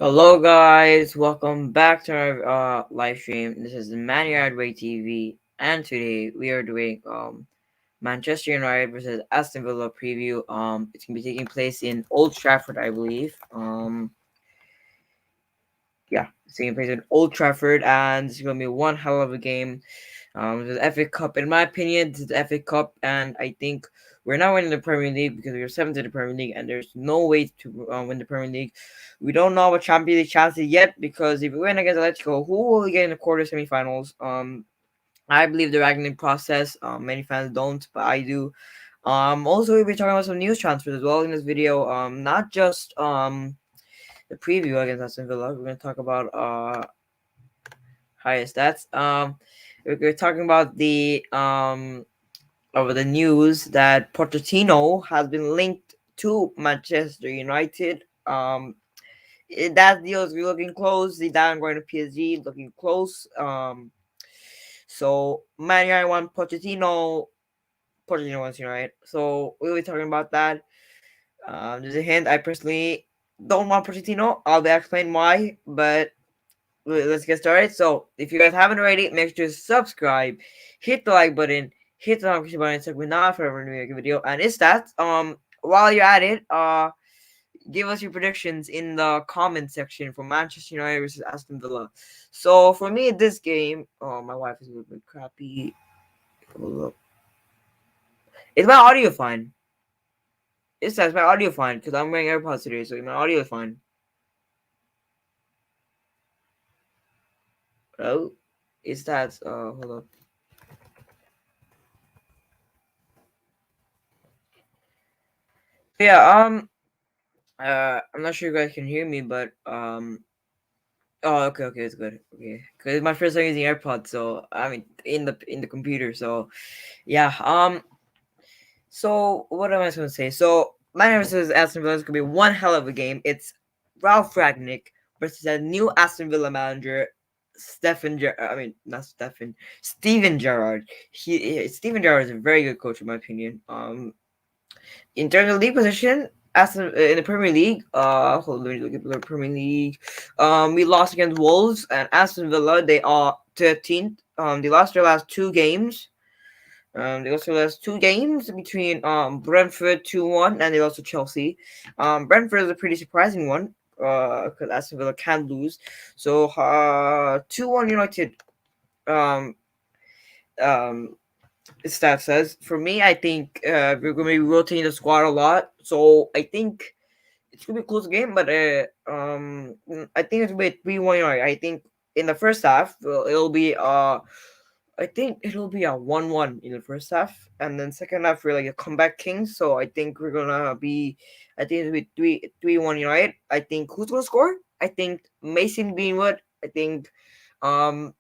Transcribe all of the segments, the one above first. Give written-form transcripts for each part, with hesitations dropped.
Hello guys, welcome back to our live stream. This is Man United Way TV, and today we are doing Manchester United versus Aston Villa preview. It's gonna be taking place in Old Trafford, I believe. Yeah, it's taking place in Old Trafford, and it's gonna be one hell of a game. The FA Cup, in my opinion, this is the FA Cup, and I think we're not winning the Premier League because we're seventh in the Premier League, and there's no way to win the Premier League. We don't know what Champions League chances yet because if we win against Atletico, who will we get in the quarter semifinals? I believe the Ragnar process. Many fans don't, but I do. Also we'll be talking about some news transfers as well in this video. Not just the preview against Aston Villa. We're gonna talk about highest stats. We're talking about the over the news that Pochettino has been linked to Manchester United. That deal is looking close. The down going to PSG looking close. So Man United want Pochettino. Pochettino wants United. So we'll be talking about that. There's a hint. I personally don't want Pochettino. I'll be explaining why, but let's get started. So if you guys haven't already, make sure to subscribe, hit the like button, hit the notification button so we're not forever to make a video. And it's that while you're at it, give us your predictions in the comment section for Manchester United versus Aston Villa. So for me, this game, oh, my wife is a little bit crappy. Hold up. Is my audio fine? It says my audio fine because I'm wearing AirPods today, so my audio is fine. Oh, is that hold up. Yeah, I'm not sure you guys can hear me, but oh, okay, it's good. Okay, because my first time using AirPods, so I mean in the computer, so yeah. So what am I going to say? So my name is Aston Villa is going to be one hell of a game. It's Ralph Ragnick versus a new Aston Villa manager, not Stephen, Steven Gerrard. Steven Gerrard is a very good coach in my opinion. In terms of league position, Aston in the Premier League, hold on, let me look at the Premier League. We lost against Wolves and Aston Villa. They are 13th. They lost their last two games. They also lost two games between Brentford 2-1 and they lost to Chelsea. Brentford is a pretty surprising one because Aston Villa can lose. So 2-1 United. Um, um, Stat says for me, I think we're going to be rotating the squad a lot. So I think it's gonna be a close game, but I think it's gonna be 3-1 United. I think in the first half, it'll be I think it'll be a 1-1 in the first half, and then second half we're like a comeback king. So I think we're gonna be, I think it'll be 3-1 United. I think who's gonna score? I think Mason Greenwood. I think um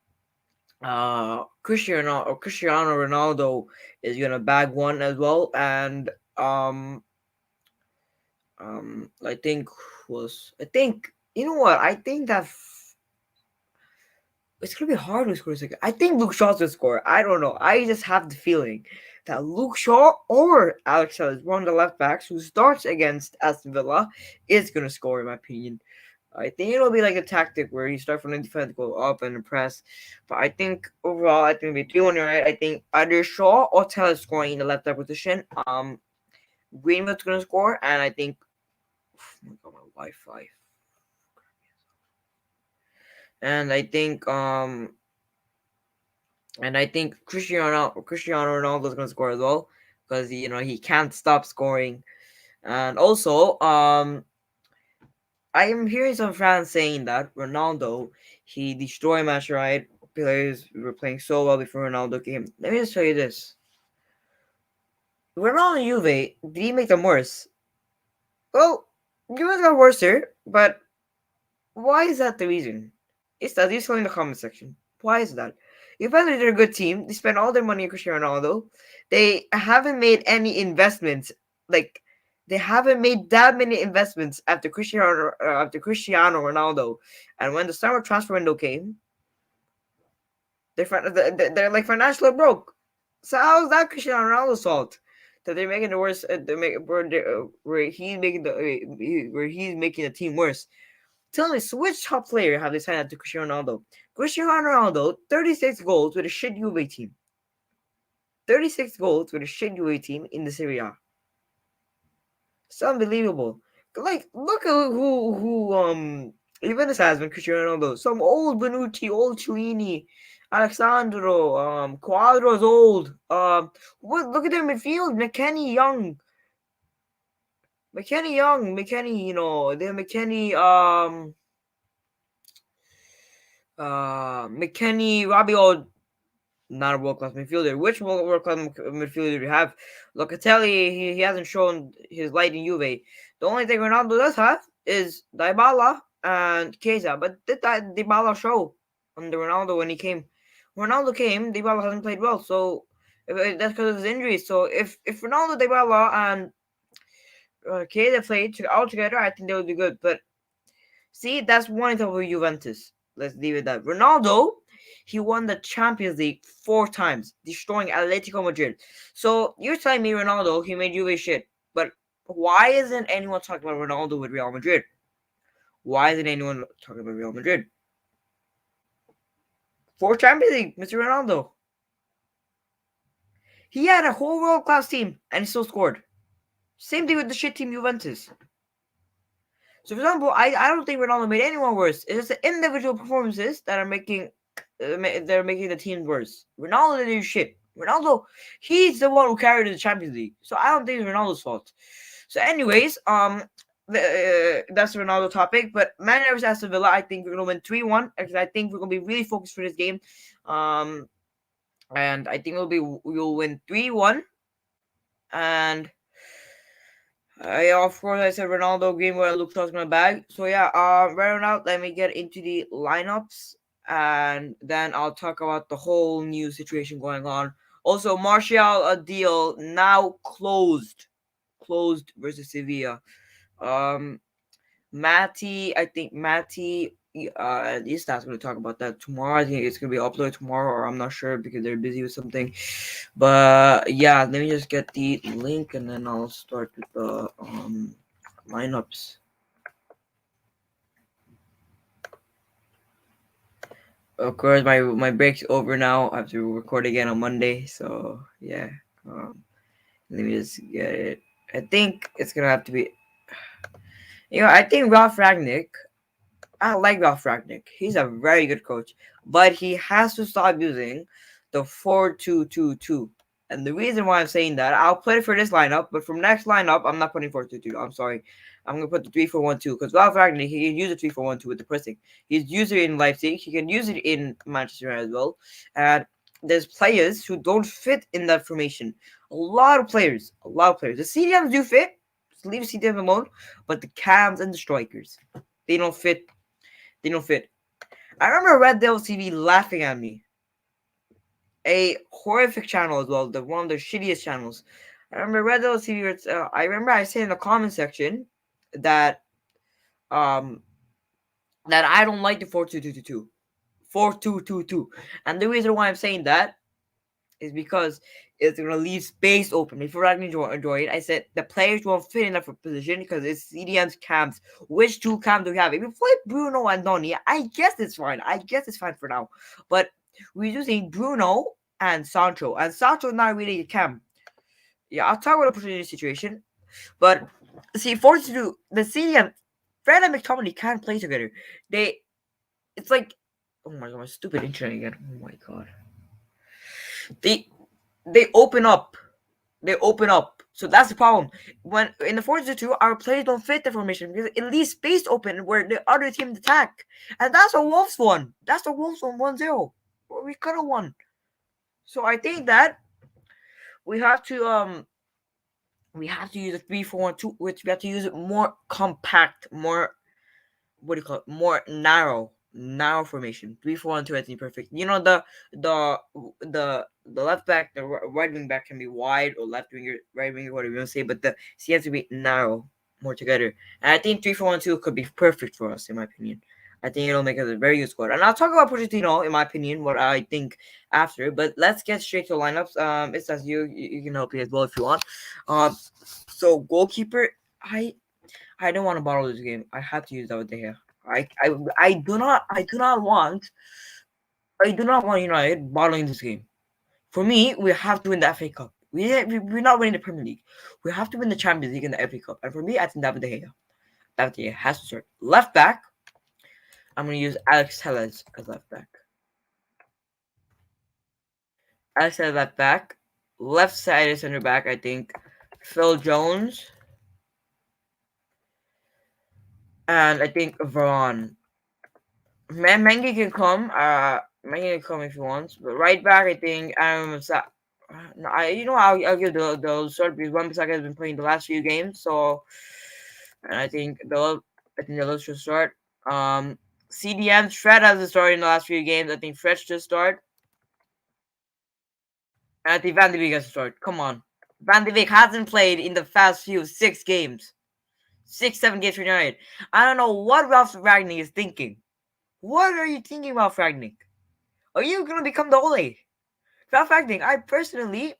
Cristiano Ronaldo is gonna bag one as well, and I think you know what? I think that it's gonna be hard to score a second. I think Luke Shaw's gonna score. I don't know. I just have the feeling that Luke Shaw or Alex Telles, one of the left backs who starts against Aston Villa, is gonna score in my opinion. I think it'll be like a tactic where you start from the defense, go up and press. But I think overall, I think it'll be 3-1 right. I think either Shaw or Telles scoring in the left back position. Greenwood's gonna score, and I think oh my god, my Wi-Fi. And I think Cristiano Ronaldo is gonna score as well because he can't stop scoring. And also, I am hearing some fans saying that Ronaldo he destroyed Manchester United. Players were playing so well before Ronaldo came. Let me just tell you this: Ronaldo and Juve, did he make them worse? Well, Juve got worse here, but why is that the reason? It's that you in the comment section. Why is that? Juventus are a good team. They spend all their money on Cristiano Ronaldo. They haven't made any investments. Like they haven't made that many investments after Cristiano Ronaldo. And when the summer transfer window came, they're like financially broke. So how is that Cristiano Ronaldo's fault? That they're making the worst. Where he's making the team worse. Tell me, so which top player have they signed to Cristiano Ronaldo? Cristiano Ronaldo, 36 goals with a shit Juve team. 36 goals with a shit Juve team in the Serie A. It's unbelievable. Like, look at who Juventus has been Cristiano Ronaldo. Some old Bonucci, old Chiellini, Alexandro, Quadro's old. Look at their midfield, McKennie, Young. McKennie, they have McKennie, McKennie, Rabiot, not a world class midfielder. Which world class midfielder do you have? Locatelli, he hasn't shown his light in Juve. The only thing Ronaldo does have is Dybala and Chiesa. But did that Dybala show under Ronaldo when he came? Ronaldo came, Dybala hasn't played well, so that's because of his injuries. So if Ronaldo, Dybala, and Chiesa played all together, I think they would be good. But see, that's one example of Juventus. Let's leave it at that. Ronaldo, he won the Champions League 4 times, destroying Atletico Madrid. So you're telling me Ronaldo, he made Juve shit. But why isn't anyone talking about Ronaldo with Real Madrid? Why isn't anyone talking about Real Madrid? 4 Champions League, Mr. Ronaldo. He had a whole world-class team, and he still scored. Same thing with the shit team Juventus. So, for example, I don't think Ronaldo made anyone worse. It's just the individual performances that are making the team worse. Ronaldo didn't do shit. Ronaldo, he's the one who carried the Champions League. So I don't think it's Ronaldo's fault. So, anyways, that's the Ronaldo topic. But Man United versus Aston Villa, I think we're gonna win 3-1 because I think we're gonna be really focused for this game. And I think we'll win 3-1. And yeah, of course, I said Ronaldo, Greenwood, and Luke Shaw's gonna bag. So yeah, right now, let me get into the lineups, and then I'll talk about the whole new situation going on. Also, Martial deal now closed versus Sevilla. I think Matty. Istas going to talk about that tomorrow. I think it's going to be uploaded tomorrow, or I'm not sure because they're busy with something. But yeah, let me just get the link and then I'll start with the lineups. Of course, my break's over now. I have to record again on Monday. So yeah, let me just get it. I think it's gonna have to be. I think Ralph Ragnick. I like Ralph Ragnick. He's a very good coach, but he has to stop using the 4-2-2-2. And the reason why I'm saying that, I'll play it for this lineup, but from next lineup, I'm not putting 4-2-2. I'm sorry. I'm going to put the 3-4-1-2 because Ralph Ragnick, he can use the 3-4-1-2 with the pressing. He's used it in Leipzig. He can use it in Manchester United as well. And there's players who don't fit in that formation. A lot of players. The CDMs do fit. Just leave CDMs alone. But the cams and the strikers, they don't fit. I remember Red Devil TV laughing at me. A horrific channel as well, one of the shittiest channels. I remember Red Devil TV. I remember I said in the comment section that I don't like the 4-2-2-2. 4-2-2-2. And the reason why I'm saying that is because it's going to leave space open. If you're not enjoy it, I said the players won't fit in that position because it's CDM's cams. Which 2 cams do we have? If you play Bruno and Donny, I guess it's fine. For now. But we're using Bruno and Sancho. And Sancho is not really a cam. Yeah, I'll talk about the situation. But see, 4-2, the CDM, Fred and McTominay can't play together. It's like, oh my god, my stupid internet again. Oh my god. They open up. So that's the problem. When in the 4-2, our players don't fit the formation because it leaves space open where the other team attack. And that's a Wolves one. 1-0. We could have won. So I think that we have to use a 3-4-1-2, which we have to use it more compact, more more narrow formation. 3-4-1-2, I think perfect. The left back, the right wing back can be wide, or left winger, right winger, whatever you want to say, but he has to be narrow, more together. And I think 3-4-1-2 could be perfect for us, in my opinion. I think it'll make us a very good squad. And I'll talk about Pochettino, in my opinion, what I think after. But let's get straight to lineups. It's as you can help me as well if you want. So goalkeeper, I don't want to borrow this game. I have to use that with De Gea. I do not want United bottling this game. For me, we have to win the FA Cup. We're not winning the Premier League. We have to win the Champions League and the FA Cup. And for me, I think David De Gea. David De Gea has to start left back. I'm gonna use Alex Telles as left back. Alex Telles left back. Left side is center back. I think Phil Jones and I think Varane. Mengi can come. Mengi can come if he wants. But right back, I think no, I'll give the start because Wan-Bissaka has been playing the last few games. So, and I think the should start. CDM Fred hasn't started in the last few games. I think Fred should start. And I think Van de Beek has to start. Come on, Van de Beek hasn't played in the past few 6 games, 6, 7 games for United. I don't know what Ralph Ragnick is thinking. What are you thinking about, Ragnick? Are you gonna become the Ole? Ralph Ragnick, I personally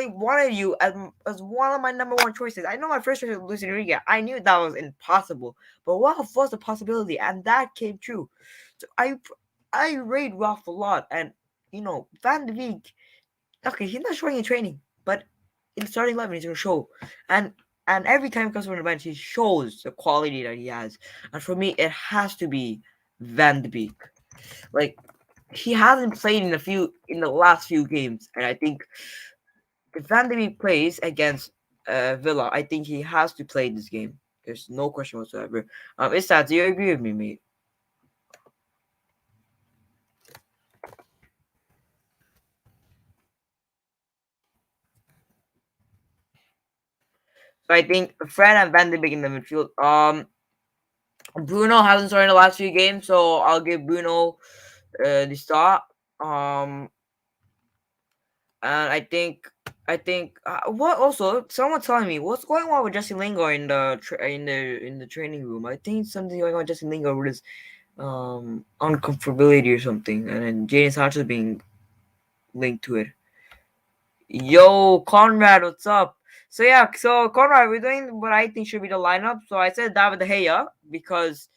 wanted you as one of my number one choices. I know my first choice was Luis Enrique. I knew that was impossible, but Ralph was a possibility, and that came true. So I rate Ralph a lot, and Van de Beek. Okay, he's not showing in training, but in starting 11, he's gonna show, and every time he comes from the bench, he shows the quality that he has. And for me, it has to be Van de Beek. Like he hasn't played in the last few games, and I think if Van de Beek plays against Villa, I think he has to play this game. There's no question whatsoever. Istat, do you agree with me, mate? So I think Fred and Van de Beek in the midfield. Bruno hasn't started in the last few games, so I'll give Bruno the start. And what also someone telling me what's going on with Jesse Lingard in the training room. I think something going on with Jesse Lingard with his uncomfortability or something, and then Jadon Sancho being linked to it. Yo, Conrad, what's up? So Conrad, we're doing what I think should be the lineup. So I said David De Gea because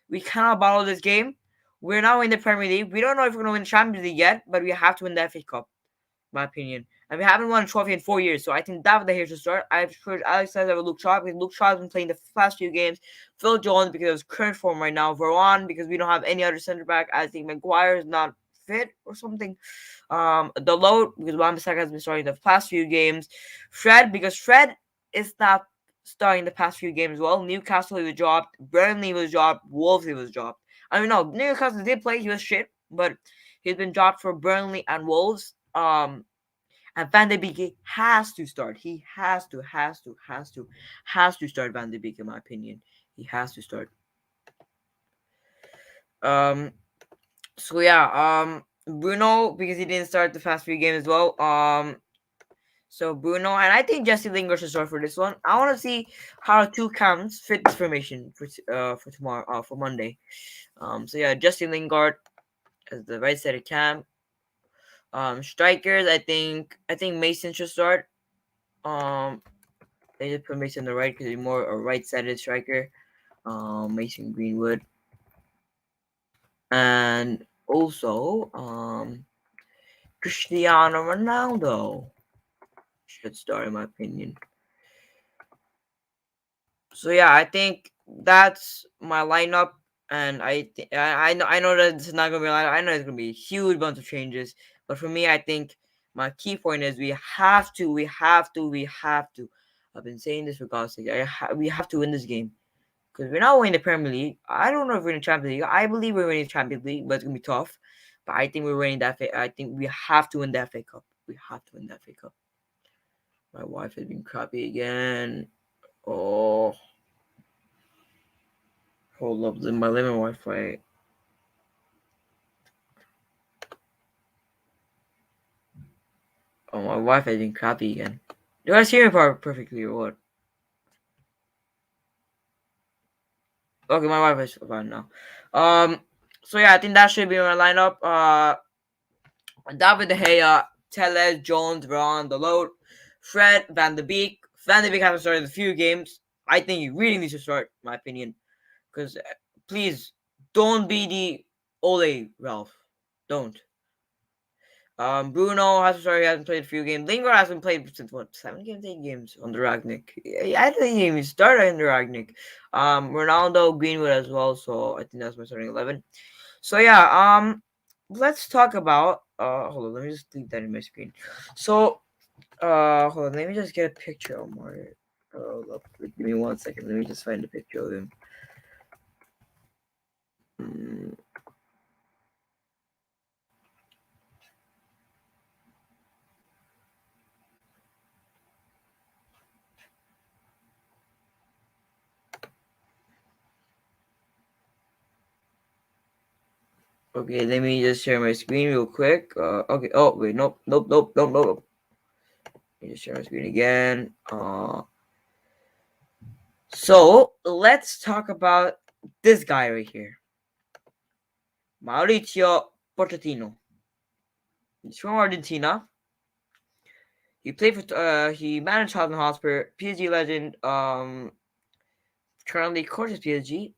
we cannot bottle this game. We're now in the Premier League. We don't know if we're gonna win the Champions League yet, but we have to win the FA Cup. My opinion. And we haven't won a trophy in 4 years, so I think David De Gea should start. I've heard Alex says over Luke Shaw because Luke Shaw has been playing the past few games. Phil Jones because of his current form right now. Varane because we don't have any other center back. I think Maguire is not fit or something. The load because Wan-Bissaka has been starting the past few games. Fred because Fred is not starting the past few games as well. Newcastle he was dropped. Burnley was dropped. Wolves he was dropped. I mean no, Newcastle did play. He was shit, but he's been dropped for Burnley and Wolves. And Van de Beek has to start. He has to start Van de Beek in my opinion. He has to start. Um. So yeah. Bruno because he didn't start the past few games as well. So Bruno and I think Jesse Lingard should start for this one. I want to see how two counts fit this formation for tomorrow for Monday. So yeah, Jesse Lingard as the right side of cam. Strikers, I think Mason should start. They just put Mason on the right because he's more a right-sided striker. Mason Greenwood, and also Cristiano Ronaldo should start in my opinion. So yeah, I think that's my lineup, and I know that it's not gonna be a lineup. I know it's gonna be a huge bunch of changes, but for me, I think my key point is we have to. I've been saying this for God's sake. We have to win this game because we're not winning the Premier League. I don't know if we're in the Champions League. I believe we're winning the Champions League, but it's gonna be tough. But I think we're winning that. I think we have to win the FA Cup. We have to win the FA Cup. My wife has been crappy again. Oh. Hold up, my living Wi-Fi. Oh, my Wi-Fi is being crappy again. Do I hear me perfectly or what? Okay, my Wi-Fi is fine now. So yeah, I think that should be my lineup. David De Gea, Telles, Jones, Varane, the load, Fred, Van de Beek. Van de Beek hasn't started a few games. I think he really needs to start, in my opinion, because Please don't be the Ole Ralph. Don't. Bruno has sorry hasn't played a few games. Lingard hasn't played since what 7 games, 8 games under Ragnick. I didn't even start under Ragnick. Ronaldo, Greenwood as well. So I think that's my starting 11. So yeah, let's talk about hold on, let me just leave that in my screen. So hold on, let me just get a picture of Mario. Look, give me 1 second. Let me just find a picture of him. Mm, okay, let me just share my screen real quick. Okay. Oh wait, nope. Let me just share my screen again. So let's talk about this guy right here, Mauricio Pochettino. He's from Argentina. He played for he managed Tottenham Hotspur, PSG legend. Currently coaches PSG,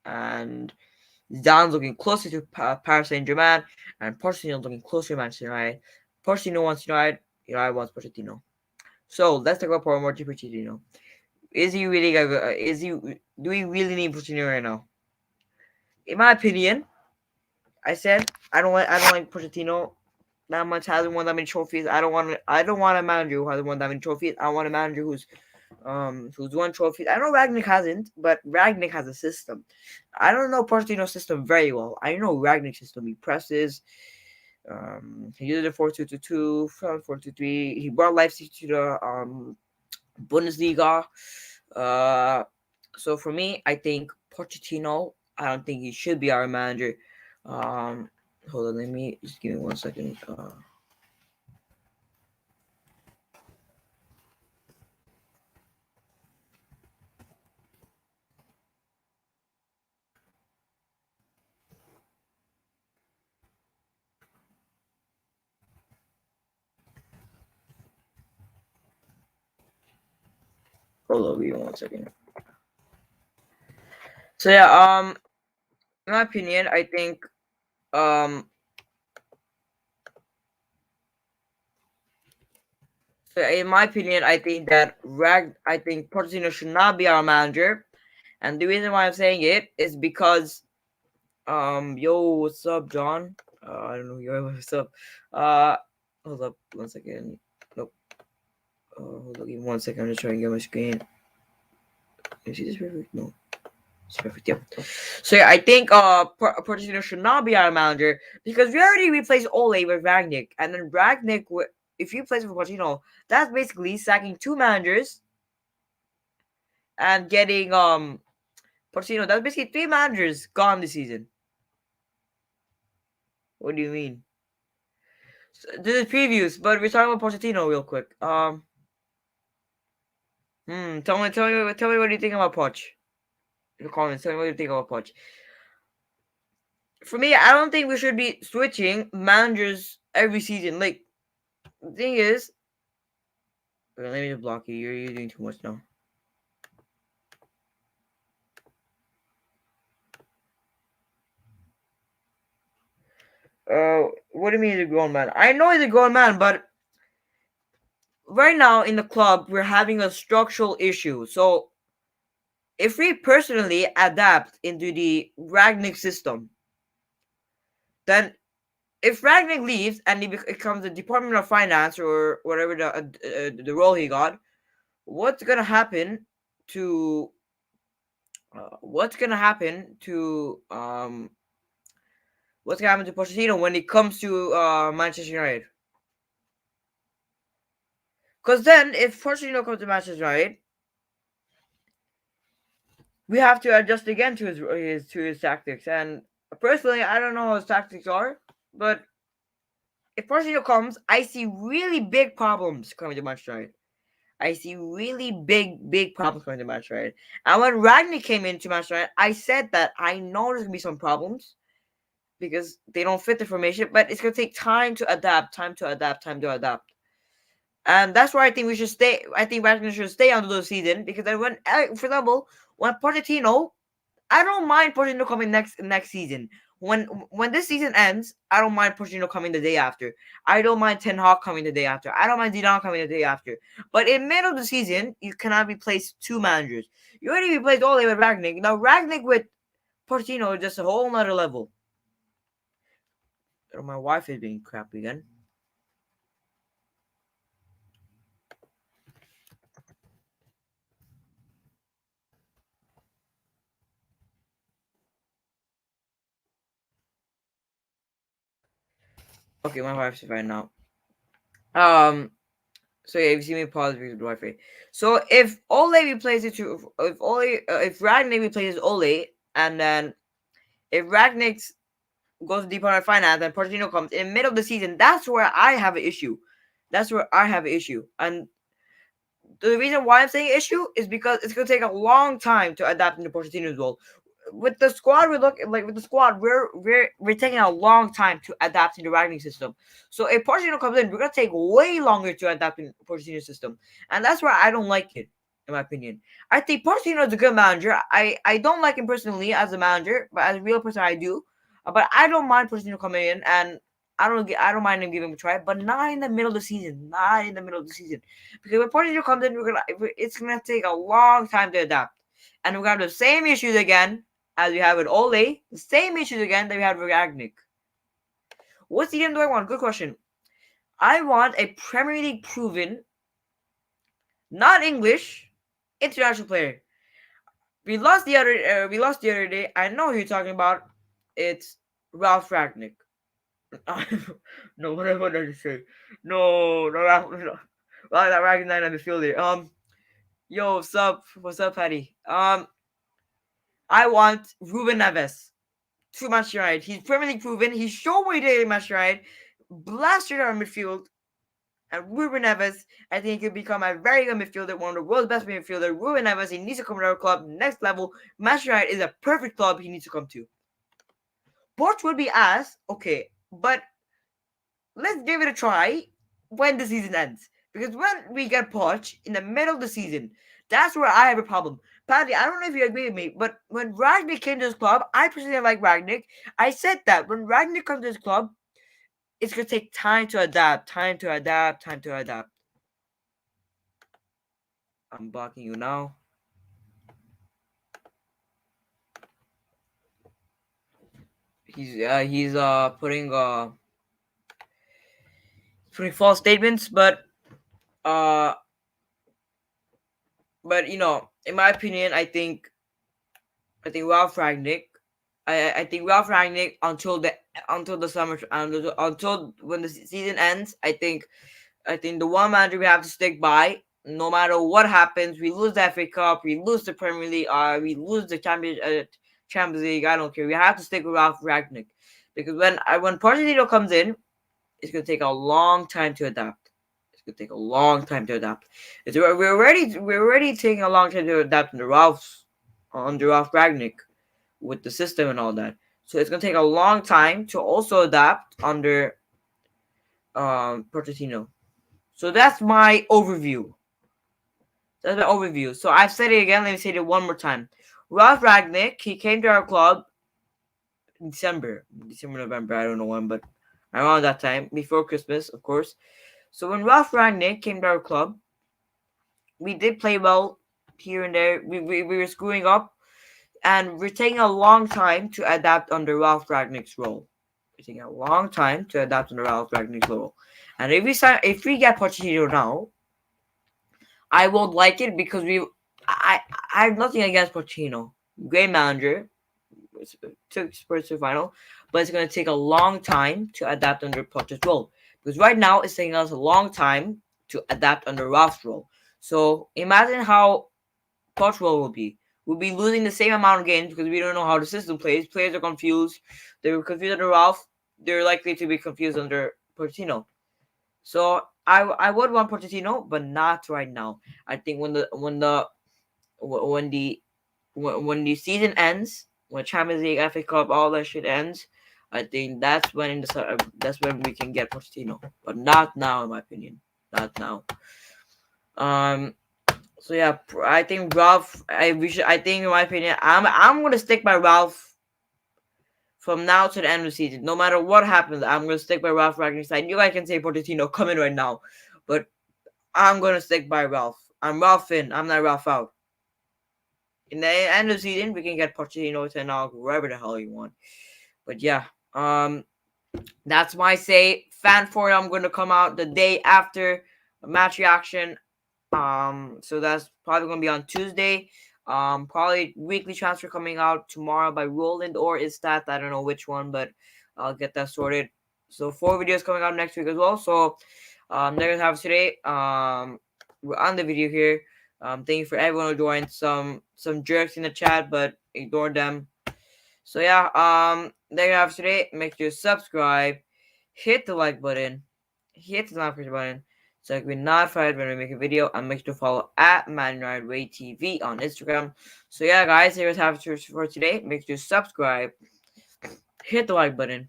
and Zidane's looking closer to Paris Saint Germain, and Pochettino's looking closer to Manchester United. Pochettino wants United. United wants Pochettino. So let's talk about Mauricio Pochettino. Is he really? Is he? Do we really need Pochettino right now? In my opinion, I said I don't like Pochettino that much. Hasn't won that many trophies. I don't want a manager who hasn't won that many trophies. I want a manager who's won trophies. I know Ragnick hasn't, but Ragnick has a system. I don't know Pochettino's system very well. I know Ragnick's system. He presses. He did a 4-2-2-2, 4-2-3. He brought Leipzig to the Bundesliga. So for me, I think Pochettino. I don't think he should be our manager. Hold on, let me just give me 1 second. Hold on, give me 1 second. So yeah, in my opinion, I think um so in my opinion, I think that I think Pochettino should not be our manager, and the reason why I'm saying it is because yo, what's up, John? I don't know, yo, what's up? Uh, hold up, 1 second. Nope. Hold on, give me 1 second. I'm just trying to get my screen. Is this perfect? No, it's perfect. Yep. So yeah, I think Pochettino should not be our manager because we already replaced Ole with Ragnick, and then Ragnick, if you place with Pochettino, that's basically sacking two managers and getting Pochettino. That's basically three managers gone this season. What do you mean? So, this is previews, but we're talking about Pochettino real quick. Tell me what you think about Poch. In the comments, tell me what you think about Poch. For me, I don't think we should be switching managers every season. Like, the thing is, okay, let me just block you. You're doing too much now. What do you mean he's a grown man? I know he's a grown man, but right now in the club we're having a structural issue. So if we personally adapt into the Ragnick system, then if Ragnick leaves and he becomes the Department of Finance or whatever the role he got, what's gonna happen to what's gonna happen to what's gonna happen to Pochettino when it comes to Manchester United? Because then, if Pochettino comes to Manchester United, we have to adjust again to his tactics. And personally, I don't know how his tactics are, but if Pochettino comes, I see really big problems coming to Manchester United. I see really big problems coming to Manchester United. And when Ragnick came into Manchester United, I said that I know there's gonna be some problems because they don't fit the formation, but it's gonna take time to adapt, time to adapt, time to adapt. And that's why I think we should stay. I think Ragnick should stay until the season because then when, for example, when Pochettino I don't mind Pochettino coming next season. When this season ends, I don't mind Pochettino coming the day after. I don't mind Ten Hag coming the day after. I don't mind Zidane coming the day after. But in middle of the season, you cannot replace two managers. You already replaced Ole with Ragnick. Now Ragnick with Pochettino is just a whole nother level. Oh, my wife is being crappy again. Okay, my wife's fine now. So yeah, if you see me pause because of the Wi-Fi. So if Ole replaces if Ragnick replaces Ole, and then if Ragnick goes deep on our finance and Pochettino comes in the middle of the season, that's where I have an issue. That's where I have an issue. And the reason why I'm saying issue is because it's gonna take a long time to adapt into Pochettino's role. With the squad, we're taking a long time to adapt in the writing system. So if Pochettino comes in, we're gonna take way longer to adapt in Pochettino's system, and that's why I don't like it. In my opinion, I think Pochettino is a good manager. I don't like him personally as a manager, but as a real person, I do. But I don't mind Pochettino coming in, and I don't mind him giving him a try, but not in the middle of the season. Not in the middle of the season, because when Pochettino comes in, it's gonna take a long time to adapt, and we're gonna have the same issues again as we have with Ole, the same issues again that we had with Ragnick. What CDM do I want? Good question. I want a Premier League proven, not English, international player. We lost the other day. I know who you're talking about. It's Ralph Ragnick. No, what I wanted to say. No, no, no. Well, that Ragnick not in the field here. Yo, what's up, Patty? I want Ruben Neves to Manchester United. He's Premier League proven. He's shown what he did in Manchester United. Blasted our midfield. And Ruben Neves, I think he could become a very good midfielder, one of the world's best midfielder. Ruben Neves, he needs to come to our club, next level. Manchester United is a perfect club he needs to come to. Poch would be asked, okay, but let's give it a try when the season ends. Because when we get Poch in the middle of the season, that's where I have a problem. Paddy, I don't know if you agree with me, but when Ragnick came to this club, I personally like Ragnick. I said that when Ragnick comes to this club, it's going to take time to adapt, time to adapt, time to adapt. I'm blocking you now. He's putting false statements, uh but you know, in my opinion, I think Ralph Ragnick. I think Ralph Ragnick until the summer until when the season ends. I think the one manager we have to stick by. No matter what happens, we lose the FA Cup, we lose the Premier League, we lose the Champions League. I don't care. We have to stick with Ralph Ragnick because when Pochettino comes in, it's gonna take a long time to adapt. It's gonna take a long time to adapt. We're already taking a long time to adapt under Ralph Ragnick with the system and all that. So it's gonna take a long time to also adapt under Pochettino. So that's my overview. That's my overview. So I've said it again. Let me say it one more time. Ralph Ragnick, he came to our club in December, November. I don't know when, but around that time, before Christmas, of course. So when Ralph Ragnick came to our club, we did play well here and there. We were screwing up, and we're taking a long time to adapt under Ralph Ragnick's role. We're taking a long time to adapt under Ralph Ragnick's role. And if we get Pochettino now, I won't like it because I have nothing against Pochettino. Great manager, took Spurs to the final, but it's going to take a long time to adapt under Poch's role. Because right now, it's taking us a long time to adapt under Ralph's role. So imagine how Poch's role will be. We'll be losing the same amount of games because we don't know how the system plays. Players are confused. They were confused under Ralph. They're likely to be confused under Pochettino. So I would want Pochettino, but not right now. I think when the season ends, when Champions League, FA Cup, all that shit ends, I think that's when we can get Pochettino, but not now, in my opinion, not now. So yeah, I think Ralph. I think in my opinion, I'm gonna stick by Ralph from now to the end of the season. No matter what happens, I'm gonna stick by Ralph Ragnick's side. You guys can say Pochettino, come in right now, but I'm gonna stick by Ralph. I'm Ralph in. I'm not Ralph out. In the end of the season, we can get Pochettino to now wherever the hell you want. But yeah, that's my say. Fan for I'm gonna come out the day after match reaction. So that's probably gonna be on Tuesday. Probably weekly transfer coming out tomorrow by Roland or is that I don't know which one, but I'll get that sorted. So 4 videos coming out next week as well. So there you have it today. We're on the video here. Thank you for everyone who joined. Some jerks in the chat, but ignore them. So yeah, there you have it today. Make sure to subscribe, hit the like button, hit the notification button so you can be notified when we make a video, and make sure to follow at TV on Instagram. So yeah, guys, here's how it for today. Make sure to subscribe, hit the like button,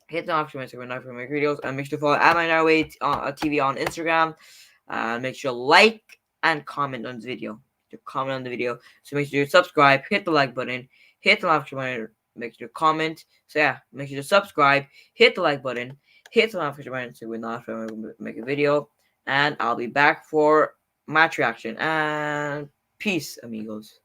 hit the notification button so we're not make videos, and make sure to follow at TV on Instagram. Make sure to like and comment on this video. Comment on the video. So make sure to subscribe, hit the like button, hit the notification button, make sure to comment. So yeah, make sure to subscribe, hit the like button, hit the notification button so we're not make a video. And I'll be back for match reaction. And peace, amigos.